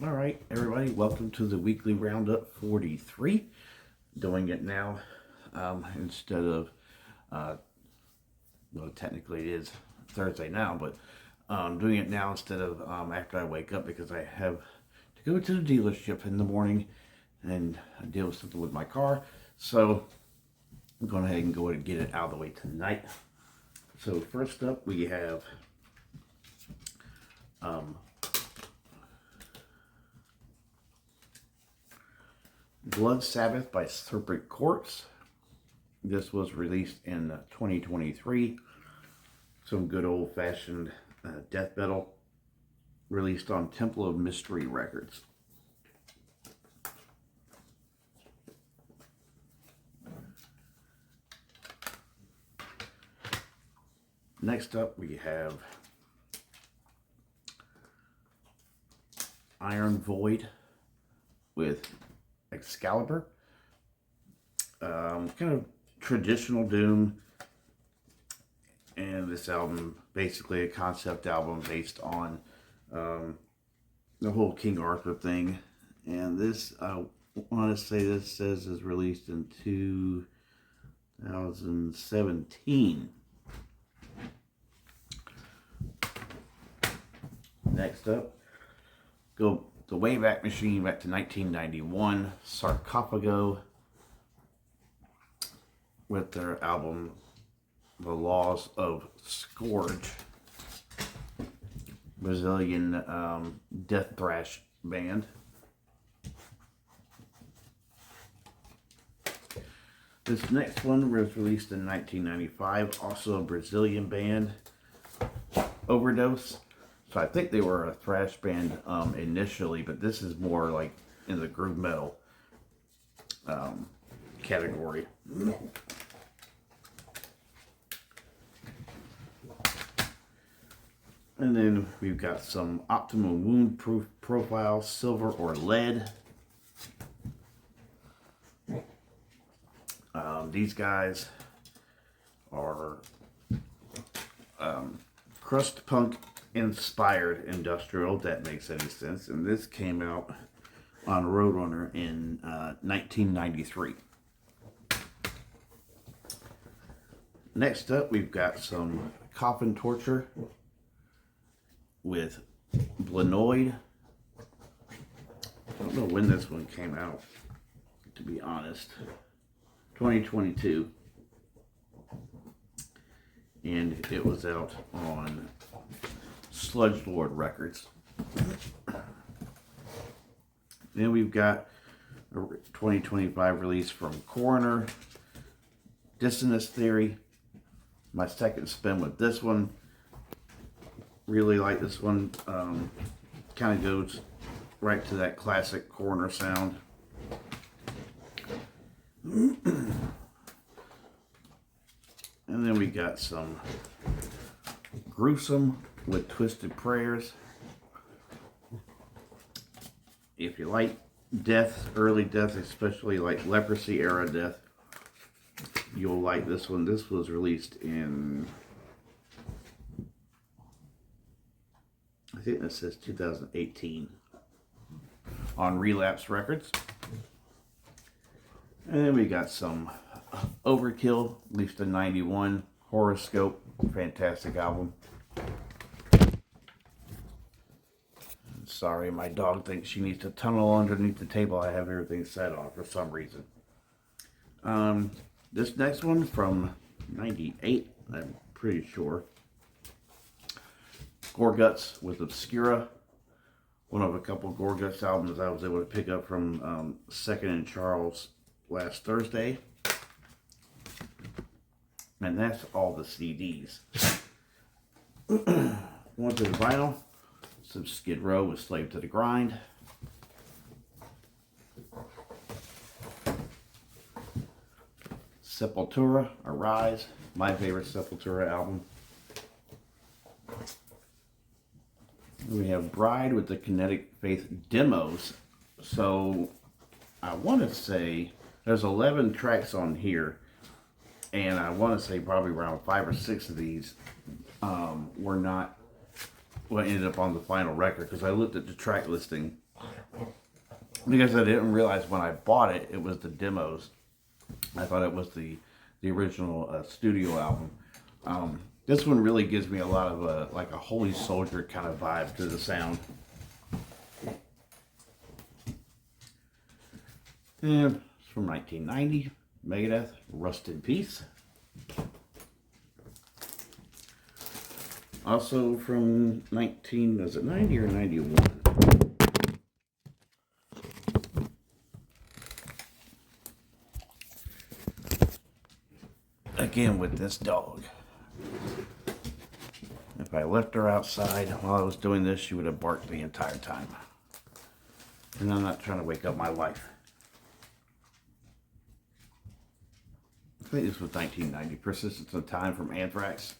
Alright, everybody, welcome to the weekly roundup 43. Doing it now instead of, well, technically it is Thursday now, but doing it now instead of after I wake up, because I have to go to the dealership in the morning and deal with something with my car. So I'm going ahead and go ahead and get it out of the way tonight. So first up, we have Blood Sabbath by Serpent Courts. This was released in 2023. Some good old-fashioned death metal, released on Temple of Mystery Records. Next up, we have Iron Void with Excalibur. Kind of traditional doom, and this album basically a concept album based on the whole King Arthur thing. And this, I want to say, this says is released in 2017. Next up, go the Wayback Machine back to 1991, Sarcophago, with their album The Laws of Scourge. Brazilian death thrash band. This next one was released in 1995, also a Brazilian band, Overdose. So I think they were a thrash band initially, but this is more like in the groove metal category. And then we've got some Optimum Wound Proof Profile, Silver or Lead. These guys are crust punk inspired industrial, if that makes any sense. And this came out on Roadrunner in 1993. Next up, we've got some Coffin Torture with Blanoid. I don't know when this one came out, to be honest. 2022. And it was out on Sludge Lord Records. Then we've got a 2025 release from Coroner, Dissonance Theory. My second spin with this one. Really like this one. Kind of goes right to that classic Coroner sound. And then we got some Gruesome with Twisted Prayers. If you like death, early death, especially like leprosy era death, you'll like this one. This was released in, I think this says 2018 on Relapse Records. And then we got some Overkill, released in 91, Horoscope, fantastic album. Sorry, my dog thinks she needs to tunnel underneath the table. I have everything set on for some reason. This next one from 98, I'm pretty sure. Gorguts with Obscura. One of a couple Gorguts albums I was able to pick up from Second and Charles last Thursday. And that's all the CDs. One to the vinyl. Some Skid Row with Slave to the Grind. Sepultura, Arise, my favorite Sepultura album. We have Bride with the Kinetic Faith demos. So I want to say there's 11 tracks on here, and I want to say probably around 5 or 6 of these were not what ended up on the final record, because I looked at the track listing because I didn't realize when I bought it it was the demos. I thought it was the original studio album. This one really gives me a lot of like a Holy Soldier kind of vibe to the sound. And it's from 1990, Megadeth, Rust in Peace. Also from 90 or 91? Again with this dog. If I left her outside while I was doing this, she would have barked the entire time. And I'm not trying to wake up my wife. I think this was 1990, Persistence of Time from Anthrax.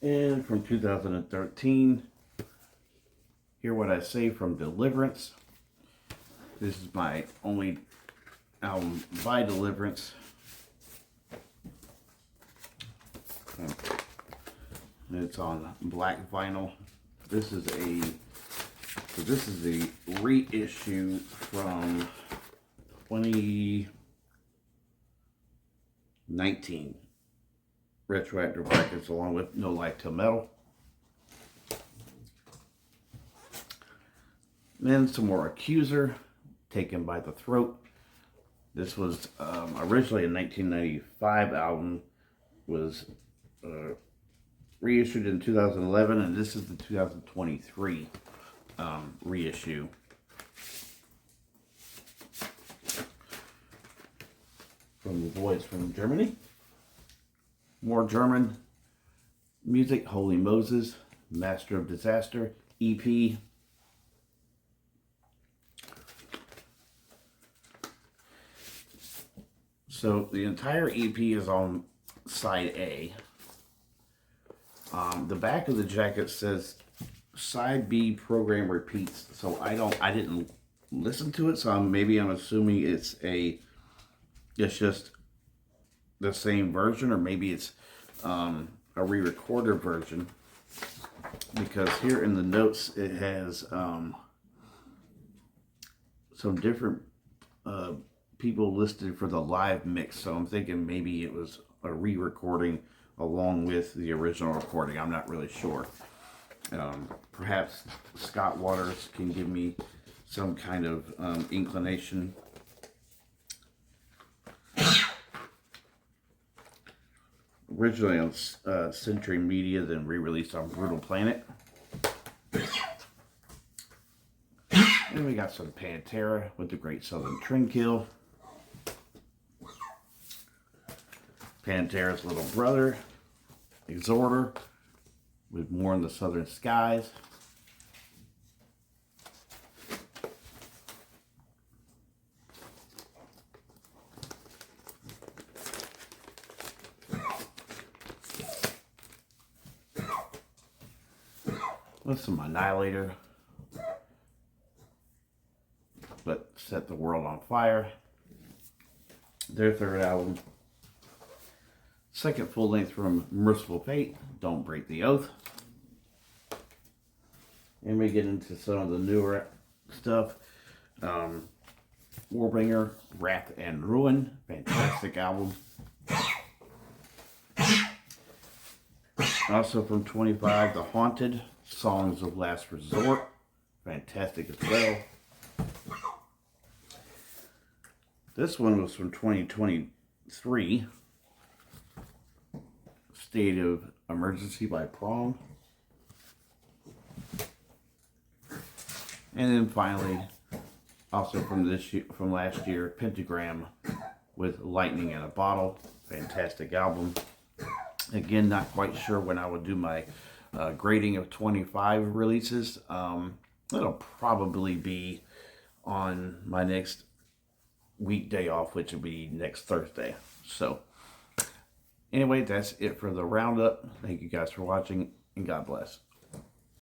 And from 2013, Hear What I Say from Deliverance. This is my only album by Deliverance. It's on black vinyl. This is the reissue from 2019. Retroactive records along with No Life Till Metal. Then some more Accuser, Taken by the Throat. This was originally a 1995 album, was reissued in 2011, and this is the 2023 reissue. From the boys from Germany. More German music, Holy Moses, Master of Disaster, EP. So the entire EP is on side A. The back of the jacket says side B program repeats. So I didn't listen to it, so maybe I'm assuming it's just the same version, or maybe it's a re-recorded version, because here in the notes it has some different people listed for the live mix, so I'm thinking maybe it was a re-recording along with the original recording. I'm not really sure. Perhaps Scott Waters can give me some kind of inclination. Originally on Century Media, then re-released on Brutal Planet. And we got some Pantera with the Great Southern Trendkill. Pantera's little brother, Exhorter, with More in the Southern Skies. With some Annihilator, but Set the World on Fire. Their third album. Second full length from Merciful Fate, Don't Break the Oath. And we get into some of the newer stuff. Warbringer, Wrath and Ruin, fantastic album. Also from 25, The Haunted, Songs of Last Resort, fantastic as well. This one was from 2023, State of Emergency by Prong. And then finally, also from last year, Pentagram with Lightning in a Bottle, fantastic album. Again, not quite sure when I will do my grading of 25 releases. It'll probably be on my next weekday off, which will be next Thursday. So anyway, that's it for the roundup. Thank you guys for watching, and God bless.